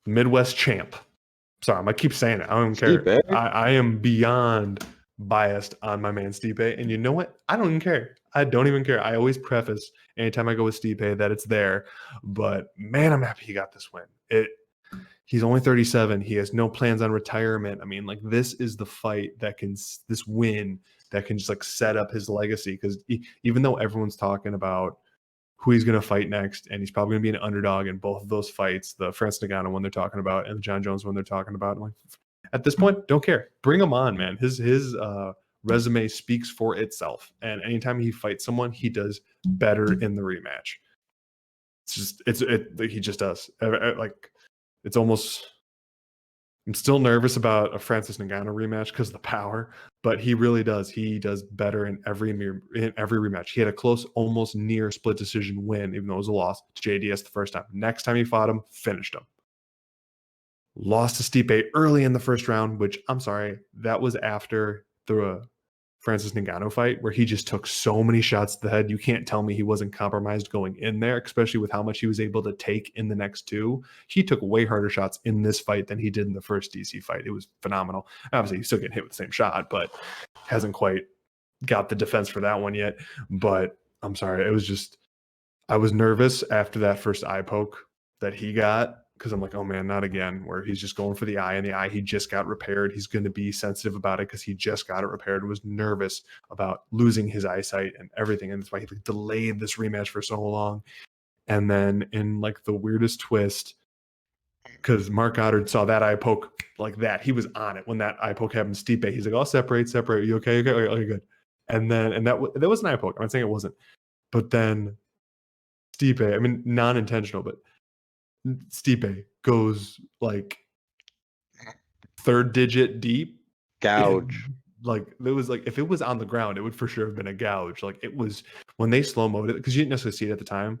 Midwest champ. Sorry, I'm gonna keep saying it. I don't care. Stipe. I am beyond biased on my man Stipe, and you know what? I don't even care. I don't even care. I always preface anytime I go with Stipe that it's there, but man, I'm happy he got this win. He's only 37. He has no plans on retirement. I mean, like this is the fight that can this win that can just like set up his legacy because even though everyone's talking about who he's going to fight next, and he's probably going to be an underdog in both of those fights, the Francis Ngannou one they're talking about and the John Jones one they're talking about. I'm like, at this point, don't care. Bring him on, man. His resume speaks for itself, and anytime he fights someone, he does better in the rematch. He just does. Like it's almost. I'm still nervous about a Francis Ngannou rematch because of the power, but he really does. He does better in every rematch. He had a close, almost near split decision win, even though it was a loss to JDS the first time. Next time he fought him, finished him. Lost to Stipe early in the first round, which I'm sorry, that was after the Francis Ngannou fight where he just took so many shots to the head. You can't tell me he wasn't compromised going in there, especially with how much he was able to take in the next two. He took way harder shots in this fight than he did in the first DC fight. It was phenomenal. Obviously, he's still getting hit with the same shot, but hasn't quite got the defense for that one yet. But I'm sorry, it was just I was nervous after that first eye poke that he got because I'm like, oh man, not again, where he's just going for the eye, and the eye he just got repaired. He's going to be sensitive about it because he just got it repaired, was nervous about losing his eyesight and everything. And that's why he delayed this rematch for so long. And then in like the weirdest twist, because Mark Goddard saw that eye poke like that, he was on it when that eye poke happened to Stipe. He's like, oh, separate. You okay? Okay, you're good. And that was an eye poke. I'm not saying it wasn't. But then Stipe, I mean, non-intentional, but Stipe goes like third digit deep. Gouge. Like it was like if it was on the ground, it would for sure have been a gouge. Like it was when they slow-moed it, because you didn't necessarily see it at the time.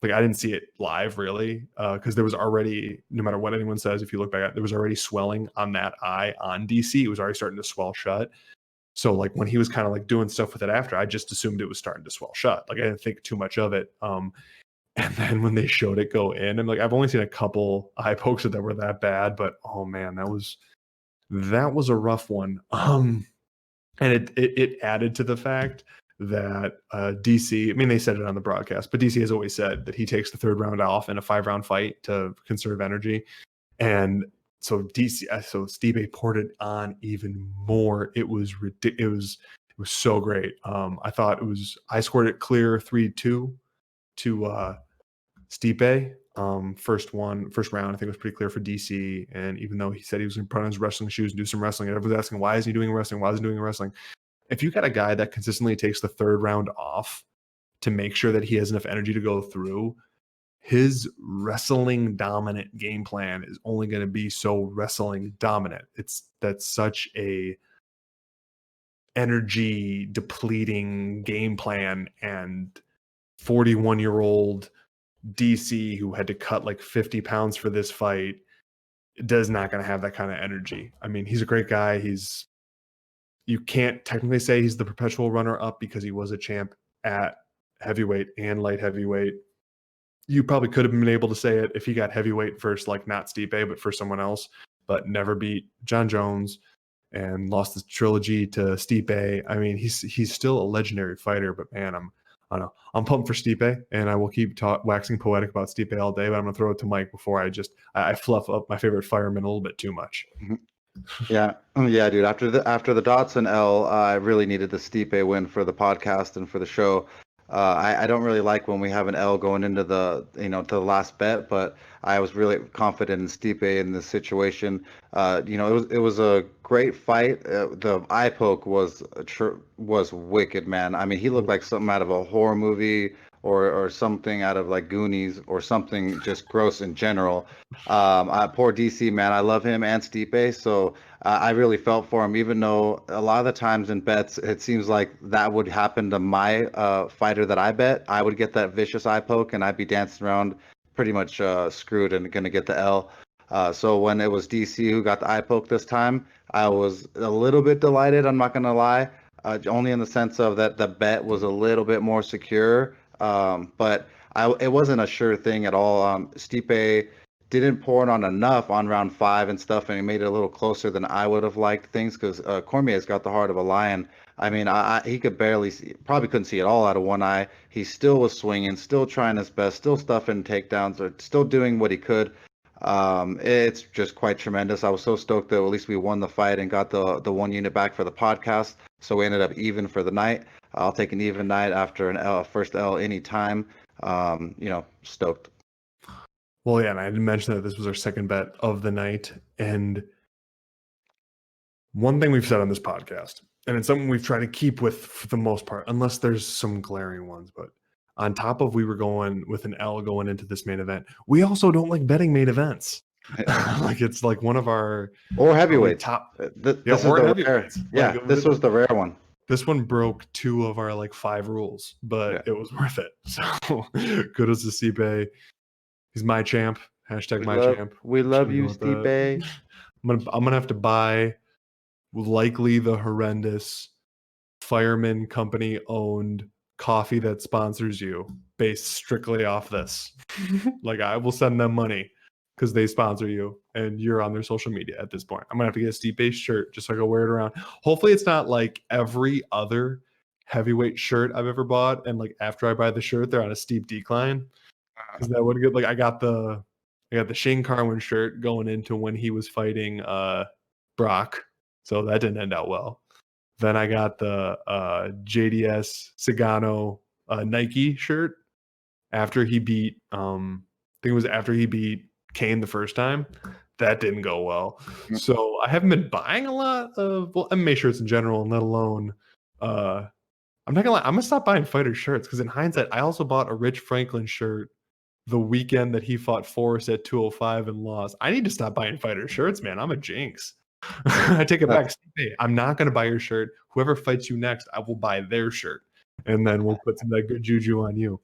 Like I didn't see it live really, because there was already, no matter what anyone says, if you look back at it, there was already swelling on that eye on DC. It was already starting to swell shut. So like when he was kind of like doing stuff with it after, I just assumed it was starting to swell shut. Like I didn't think too much of it. And then when they showed it go in, I'm like, I've only seen a couple eye pokes that were that bad, but oh man, that was a rough one. And it added to the fact that DC, I mean, they said it on the broadcast, but DC has always said that he takes the third round off in a 5-round fight to conserve energy. And so Stipe poured it on even more. It was ridiculous. It was so great. I thought I scored it clear 3-2 to Stipe. First round, I think it was pretty clear for DC. And even though he said he was going to put on his wrestling shoes and do some wrestling, and everyone was asking, why is he doing wrestling? Why is he doing wrestling? If you got a guy that consistently takes the third round off to make sure that he has enough energy to go through, his wrestling dominant game plan is only going to be so wrestling dominant. That's such a energy depleting game plan, and 41-year-old DC who had to cut like 50 pounds for this fight does not going to have that kind of energy. I mean, he's a great guy. You can't technically say he's the perpetual runner up because he was a champ at heavyweight and light heavyweight. You probably could have been able to say it if he got heavyweight first, like not Stipe, but for someone else, but never beat John Jones and lost the trilogy to Stipe. I mean, he's still a legendary fighter, but man, I don't know. I'm pumped for Stipe, and I will keep waxing poetic about Stipe all day, but I'm going to throw it to Mike before I fluff up my favorite fireman a little bit too much. Yeah, dude. After the Dotson L, I really needed the Stipe win for the podcast and for the show. I don't really like when we have an L going into the to the last bet, but I was really confident in Stipe in this situation. It was a great fight. The eye poke was wicked, man. I mean, he looked like something out of a horror movie or something out of like Goonies or something just gross in general. Poor DC, man. I love him and Stipe, so I really felt for him, even though a lot of the times in bets, it seems like that would happen to my fighter that I bet. I would get that vicious eye poke, and I'd be dancing around pretty much screwed and going to get the L. So when it was DC who got the eye poke this time, I was a little bit delighted, I'm not going to lie, only in the sense of that the bet was a little bit more secure. But it wasn't a sure thing at all. Stipe didn't pour it on enough on round 5 and stuff, and it made it a little closer than I would have liked things because Cormier's got the heart of a lion. I mean, he could barely see, probably couldn't see at all out of one eye. He still was swinging, still trying his best, still stuffing takedowns, or still doing what he could. It's just quite tremendous. I was so stoked that at least we won the fight and got the 1 unit back for the podcast. So we ended up even for the night. I'll take an even night after an first L anytime. Stoked. Well, yeah, and I didn't mention that this was our second bet of the night. And one thing we've said on this podcast, and it's something we've tried to keep with for the most part, unless there's some glaring ones, but on top of we were going with an L going into this main event, we also don't like betting main events. Like it's like one of our or heavyweights. Top. This is the rare. Yeah, this was the rare one. This one broke 2 of our like 5 rules, but it was worth it. So good as the Stipe. He's my champ. Hashtag champ. We love you, Stipe. I'm gonna have to buy likely the horrendous Fireman Company owned coffee that sponsors you based strictly off this. Like I will send them money because they sponsor you and you're on their social media at this point. I'm gonna have to get a Stipe shirt just so I can wear it around. Hopefully it's not like every other heavyweight shirt I've ever bought, and like after I buy the shirt, they're on a steep decline. Because that would get like I got the Shane Carwin shirt going into when he was fighting Brock, so that didn't end out well. Then I got the JDS Sagano Nike shirt after he beat I think it was after he beat Kane the first time. That didn't go well. So I haven't been buying a lot of MMA shirts in general, and let alone I'm not gonna lie, I'm gonna stop buying fighter shirts because in hindsight, I also bought a Rich Franklin shirt the weekend that he fought Forrest at 205 and lost. I need to stop buying fighter shirts, man. I'm a jinx. I take it back. Hey, I'm not going to buy your shirt. Whoever fights you next, I will buy their shirt. And then we'll put some of that good juju on you.